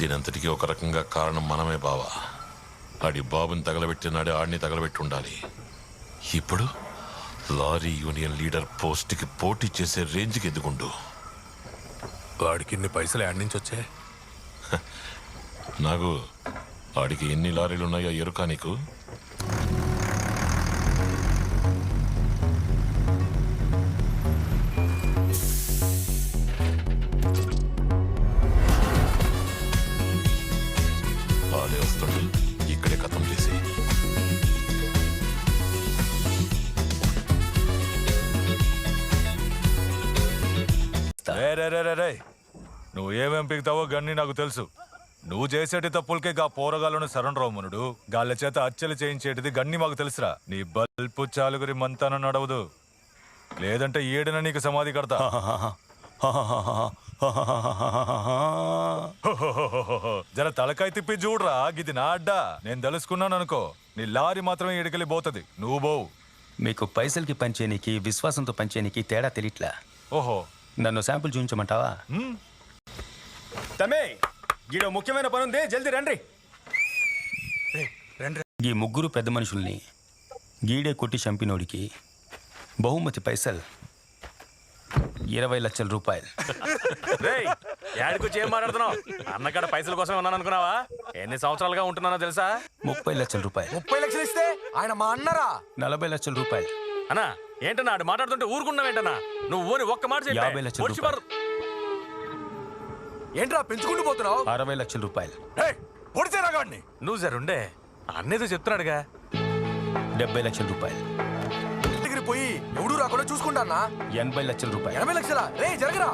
దీనంతటికీ ఒక రకంగా కారణం మనమే బావా. ఆడి బాబుని తగలబెట్టినాడే ఆడిని తగలబెట్టి ఉండాలి. ఇప్పుడు లారీ యూనియన్ లీడర్ పోస్ట్కి పోటీ చేసే రేంజ్కి ఎదుగుండు. వాడికి ఇన్ని పైసలు యాడ్ నుంచి వచ్చాయి? నాకు ఆడికి ఎన్ని లారీలు ఉన్నాయో ఎరుకా నీకు? ఆడే వస్తాడు, ఇక్కడే ఖతం చేసి. రే నువ్వు ఏమేం పీకుతావో గన్ని నాకు తెలుసు. నువ్వు చేసేటి తప్పులకే గా పోరగాళ్ళను శరణరావుమనుడు గాళ్ళ చేత అచ్చలు చేయించేటిది గన్ని మాకు తెలుసురా. నీ బల్పు చాలుగురి మంతాన నడవదు, లేదంటే ఏడన నీకు సమాధి కడతా. జర తలకాయ తిప్పి చూడరా, గిది నా అడ్డా. నేను తెలుసుకున్నాను అనుకో, నీ లారీ మాత్రమే ఎడికెళ్ళి పోతుంది, నువ్వు పోవు. మీకు పైసలకి పంచేనికి విశ్వాసంతో పంచేనికి తేడా తెలియట్లా. ఓహో, నన్ను శాంపుల్ చూపించమంటావా? తమే గీడో ముఖ్యమైన పని ఉంది, జల్దీ రండి. ఈ ముగ్గురు పెద్ద మనుషుల్ని గీడే కొట్టి చంపినోడికి బహుమతి పైసలు 20 లక్షల రూపాయలు. ఏడుకొచ్చి ఏం మాట్లాడుతున్నావు? అన్నకాడ పైసల కోసం ఉన్నాను అనుకున్నావా? ఎన్ని సంవత్సరాలుగా ఉంటున్నానో తెలుసా? 30 లక్షల రూపాయలు. 30 లక్షలు ఇస్తే ఆయన మా అన్నరా? 40 లక్షల రూపాయలు. అన్నా ఏంటన్నా ఆడు మాట్లాడుతుంటే ఊరుకున్నావేంటన్నా? నువ్వు ఊరి ఒక్క మాట 50 లక్షల రూపాయలు. ఏంట్రా పెంచుకుంటూ పోతున్నావు? 60 లక్షల రూపాయలు. పొడిచేరా గాడిని. నువ్వు జరుండే అన్నేదో చెప్తున్నాడుగా. 70 లక్షల రూపాయలు. దగ్గర పోయి ఎవడు రాకుండా చూసుకుంటానా? 80 లక్షల రూపాయలు. 80 లక్షలా? రే జరగరా.